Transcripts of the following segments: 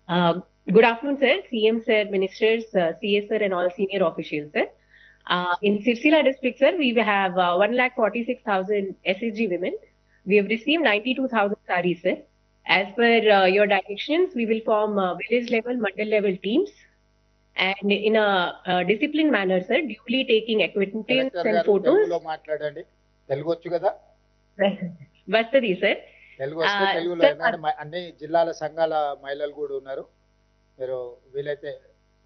Uh, Good afternoon, sir. CM, sir, ministers, CS, sir, and all senior officials, sir. In Sirsila district, sir, we have 1,46,000 SSG women. We have received 92,000 sarees, sir. As per your directions, we will form village level, mandal level teams, and in a disciplined manner, sir, duly taking acquaintance collector and గారు photos. తెలుగులో మాట్లాడండి. తెలుగు వచ్చు కదా? వస్తది sir. Telugu వస్తే తెలుగులో, ఎందుకంటే అన్ని జిల్లాల సంఘాల మహిళలు కూడా ఉన్నారు. మీరు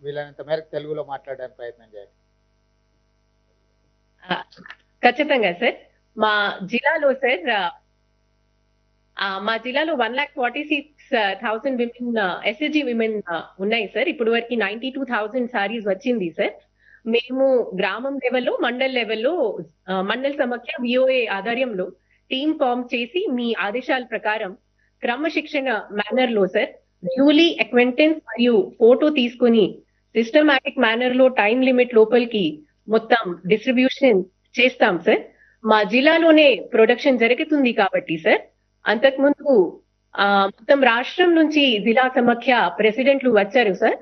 వీలైనంత మేరకు తెలుగులో మాట్లాడడానికి ప్రయత్నం చేయండి. ఖచ్చితంగా సార్. మా జిల్లాలో సార్, మా జిల్లాలో 1,46,000 విమెన్ ఎస్ఎస్జి విమెన్ ఉన్నాయి సార్. ఇప్పుడు వరకు 92,000 సారీస్ వచ్చింది సార్. మేము గ్రామం లెవెల్లో, మండల్ లెవెల్లో, మండల్ సమాఖ్య విఓఏ ఆధ్వర్యంలో టీమ్ ఫామ్ చేసి మీ ఆదేశాల ప్రకారం క్రమశిక్షణ మేనర్ లో సార్ డ్యూలీ అక్వెంటెన్స్ మరియు ఫోటో తీసుకుని సిస్టమాటిక్ మేనర్ లో టైం లిమిట్ లోపలికి మొత్తం డిస్ట్రిబ్యూషన్ చేస్తాం సార్. మా జిల్లాలోనే ప్రొడక్షన్ జరుగుతుంది కాబట్టి సార్, అంతకుముందు మొత్తం రాష్ట్రం నుంచి జిల్లా సమాఖ్య ప్రెసిడెంట్లు వచ్చారు సార్.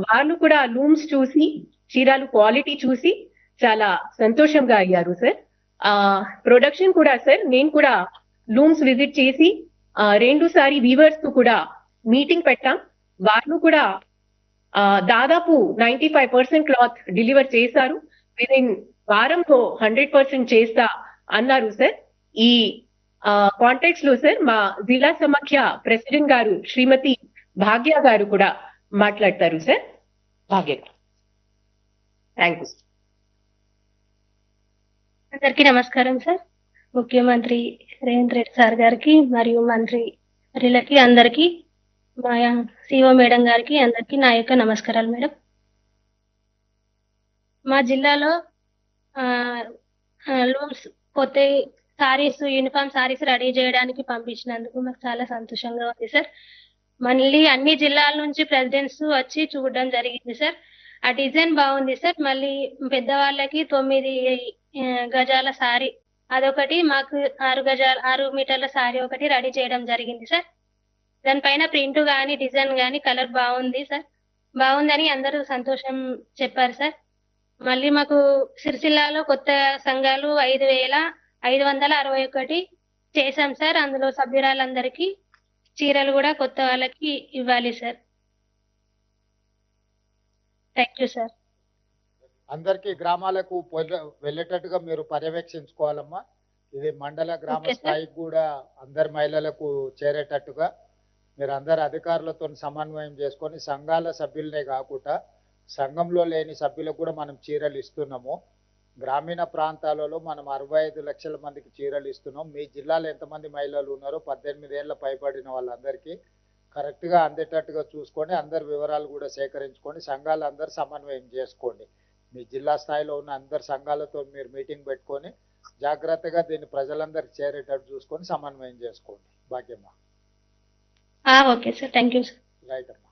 వాళ్ళు కూడా లూమ్స్ చూసి, చీరాలు క్వాలిటీ చూసి చాలా సంతోషంగా అయ్యారు సార్. ప్రొడక్షన్ కూడా సార్, నేను కూడా లూమ్స్ విజిట్ చేసి రెండుసారి వీవర్స్ తో కూడా మీటింగ్ పెట్టాం. వాళ్ళు కూడా దాదాపు 95% క్లాత్ డెలివర్ చేశారు. విదిన్ వారంలో 100% చేస్తా అన్నారు సార్. ఈ కాంటాక్ట్స్ లో సార్ మా జిల్లా సమాఖ్య ప్రెసిడెంట్ గారు శ్రీమతి భాగ్య గారు కూడా మాట్లాడతారు సార్. భాగ్య గారు. Thank you. అందరికీ నమస్కారం సార్. ముఖ్యమంత్రి రేవంత్ రెడ్డి సార్ గారికి మరియు మంత్రులకి అందరికీ, మా సిఓ మేడం గారికి అందరికీ నా యొక్క నమస్కారాలు మేడం. మా జిల్లాలో లూమ్స్ కొత్త సారీస్, యూనిఫామ్ సారీస్ రెడీ చేయడానికి పంపించినందుకు మాకు చాలా సంతోషంగా ఉంది సార్. మళ్ళీ అన్ని జిల్లాల నుంచి ప్రెసిడెంట్స్ వచ్చి చూడడం జరిగింది సార్. ఆ డిజైన్ బాగుంది సార్. మళ్ళీ పెద్దవాళ్ళకి 9 గజాల సారీ అదొకటి, మాకు 6 మీటర్ల సారీ ఒకటి రెడీ చేయడం జరిగింది సార్. దానిపైన ప్రింట్ కానీ డిజైన్ కానీ కలర్ బాగుంది సార్. బాగుందని అందరూ సంతోషం చెప్పారు సార్. మళ్ళీ మాకు సిరిసిల్లాలో కొత్త సంఘాలు 5,561 చేశాం సార్. అందులో సభ్యురాలందరికీ చీరలు కూడా కొత్త వాళ్ళకి ఇవ్వాలి సార్. Thank you sir. అందరికీ గ్రామాలకు వెళ్ళేటట్టుగా మీరు పర్యవేక్షించుకోవాలమ్మా. ఇది మండల గ్రామ స్థాయికి కూడా అందరి మహిళలకు చేరేటట్టుగా మీరు అందరు అధికారులతో సమన్వయం చేసుకొని, సంఘాల సభ్యులనే కాకుండా సంఘంలో లేని సభ్యులకు కూడా మనం చీరలు ఇస్తున్నాము. గ్రామీణ ప్రాంతాలలో మనం 65 లక్షల మందికి చీరలు ఇస్తున్నాం. మీ జిల్లాలో ఎంతమంది మహిళలు ఉన్నారో 18 ఏళ్ళ పైబడిన వాళ్ళందరికీ కరెక్ట్గా అందేటట్టుగా చూసుకొని, అందరి వివరాలు కూడా సేకరించుకొని సంఘాలు అందరు సమన్వయం చేసుకోండి. మీ జిల్లా స్థాయిలో ఉన్న అందరు సంఘాలతో మీరు మీటింగ్ పెట్టుకొని జాగ్రత్తగా దీన్ని ప్రజలందరికీ చేరేటట్టు చూసుకొని సమన్వయం చేసుకోండి. Bhagyamma. Okay sir. Thank you sir. Right అమ్మా.